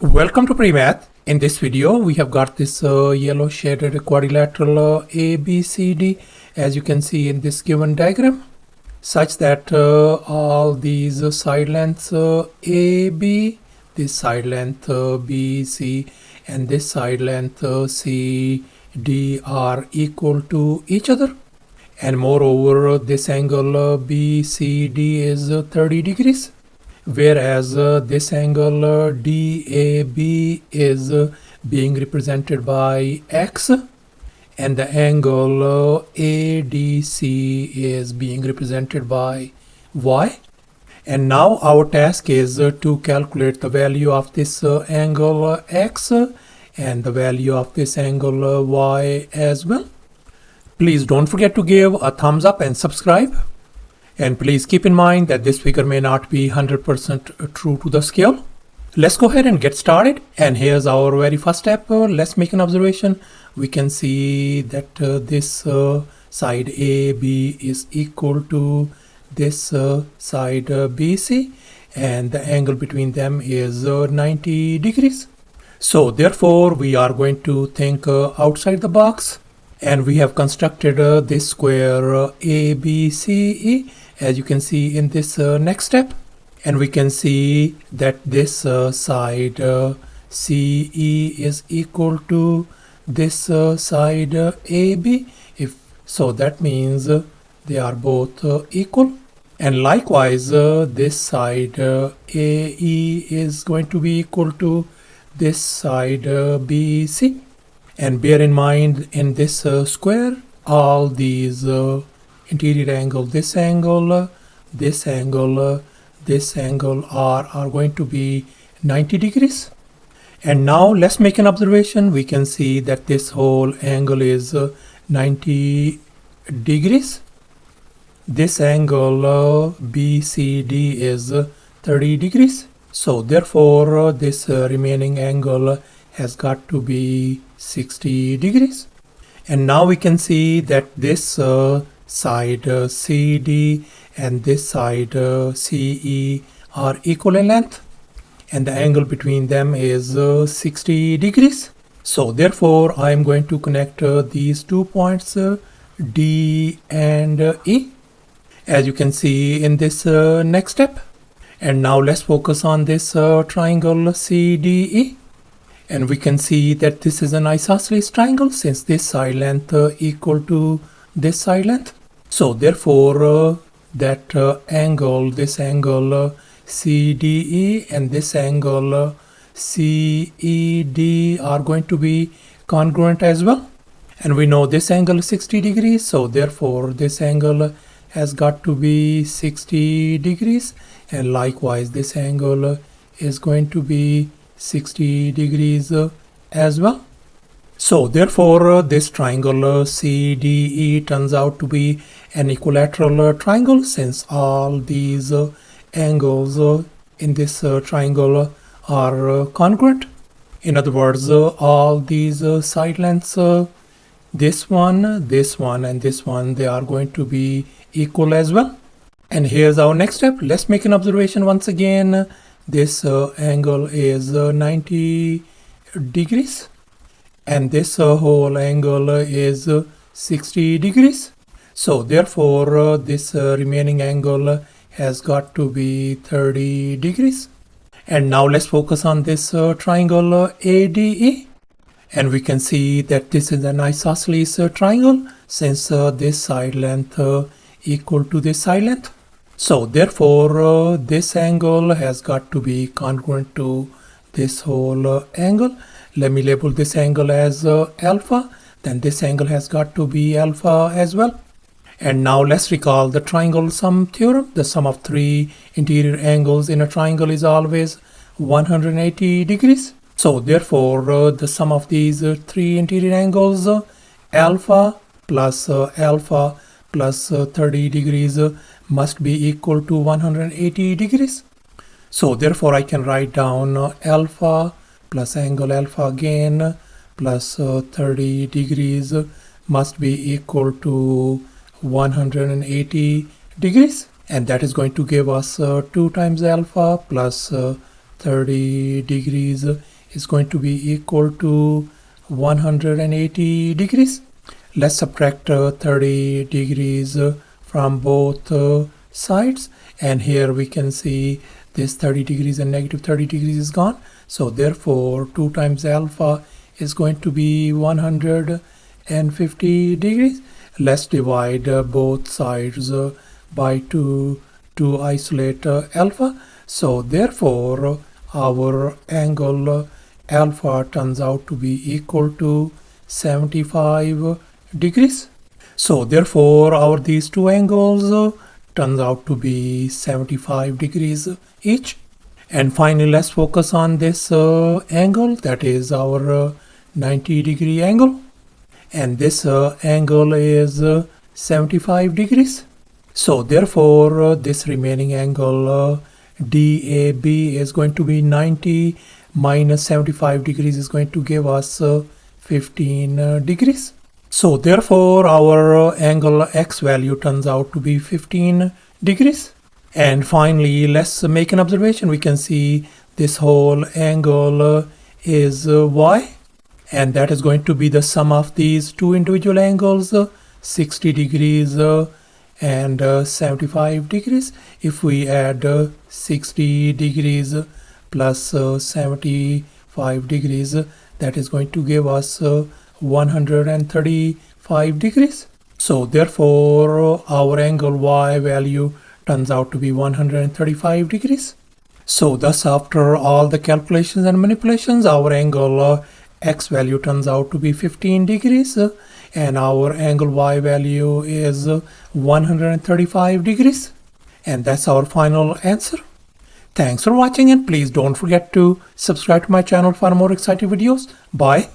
Welcome to PreMath. In this video, we have got this yellow shaded quadrilateral ABCD, as you can see in this given diagram, such that all these side lengths AB, this side length BC, and this side length CD are equal to each other. And moreover, this angle BCD is 30 degrees. Whereas this angle DAB is being represented by X, and the angle ADC is being represented by Y. And now our task is to calculate the value of this angle X and the value of this angle Y as well. Please don't forget to give a thumbs up and subscribe. And please keep in mind that this figure may not be 100% true to the scale. Let's go ahead and get started. And here's our very first step. Let's make an observation. We can see that this side AB is equal to this side BC, and the angle between them is 90 degrees. So therefore, we are going to think outside the box. And we have constructed this square ABCE, as you can see in this next step. And we can see that this side CE is equal to this side AB. So that means they are both equal. And likewise, this side AE is going to be equal to this side BC. And bear in mind, in this square, all these interior angles, this angle, this angle, this angle are going to be 90 degrees. And now let's make an observation. We can see that this whole angle is 90 degrees. This angle BCD is 30 degrees. So therefore, this remaining angle has got to be 60 degrees. And now we can see that this side CD and this side CE are equal in length, and the angle between them is 60 degrees. So therefore, I am going to connect these 2 points D and E, as you can see in this next step. And now let's focus on this triangle CDE. And we can see that this is an isosceles triangle, since this side length equal to this side length. So therefore, that angle, this angle CDE and this angle CED are going to be congruent as well. And we know this angle is 60 degrees. So therefore, this angle has got to be 60 degrees. And likewise, this angle is going to be 60 degrees as well. So therefore, this triangle CDE turns out to be an equilateral triangle, since all these angles in this triangle are congruent. In other words, all these side lengths, this one, and this one, they are going to be equal as well. And here's our next step. Let's make an observation once again. This angle is 90 degrees, and this whole angle is 60 degrees. So therefore, this remaining angle has got to be 30 degrees. And now let's focus on this triangle ADE. And we can see that this is an isosceles triangle, since this side length equal to this side length. So therefore, this angle has got to be congruent to this whole angle. Let me label this angle as alpha. Then this angle has got to be alpha as well. And now let's recall the triangle sum theorem. The sum of three interior angles in a triangle is always 180 degrees. So therefore, the sum of these three interior angles, alpha plus 30 degrees, must be equal to 180 degrees. So therefore, I can write down alpha plus angle alpha again plus 30 degrees must be equal to 180 degrees. And that is going to give us 2 times alpha plus 30 degrees is going to be equal to 180 degrees. Let's subtract 30 degrees from both sides, and here we can see this 30 degrees and negative 30 degrees is gone. So therefore 2 times alpha is going to be 150 degrees. Let's divide both sides by 2 to isolate alpha. So therefore our angle alpha turns out to be equal to 75 degrees. So therefore these two angles turns out to be 75 degrees each. And finally, let's focus on this angle, that is our 90 degree angle, and this angle is 75 degrees. So therefore this remaining angle DAB is going to be 90 minus 75 degrees is going to give us 15 degrees. So therefore our angle X value turns out to be 15 degrees. And finally, let's make an observation. We can see this whole angle is Y, and that is going to be the sum of these two individual angles, 60 degrees and 75 degrees. If we add 60 degrees plus 75 degrees, that is going to give us 135 degrees. So therefore our angle Y value turns out to be 135 degrees. So thus after all the calculations and manipulations, our angle X value turns out to be 15 degrees and our angle Y value is 135 degrees. And that's our final answer. Thanks for watching, and please don't forget to subscribe to my channel for more exciting videos. Bye.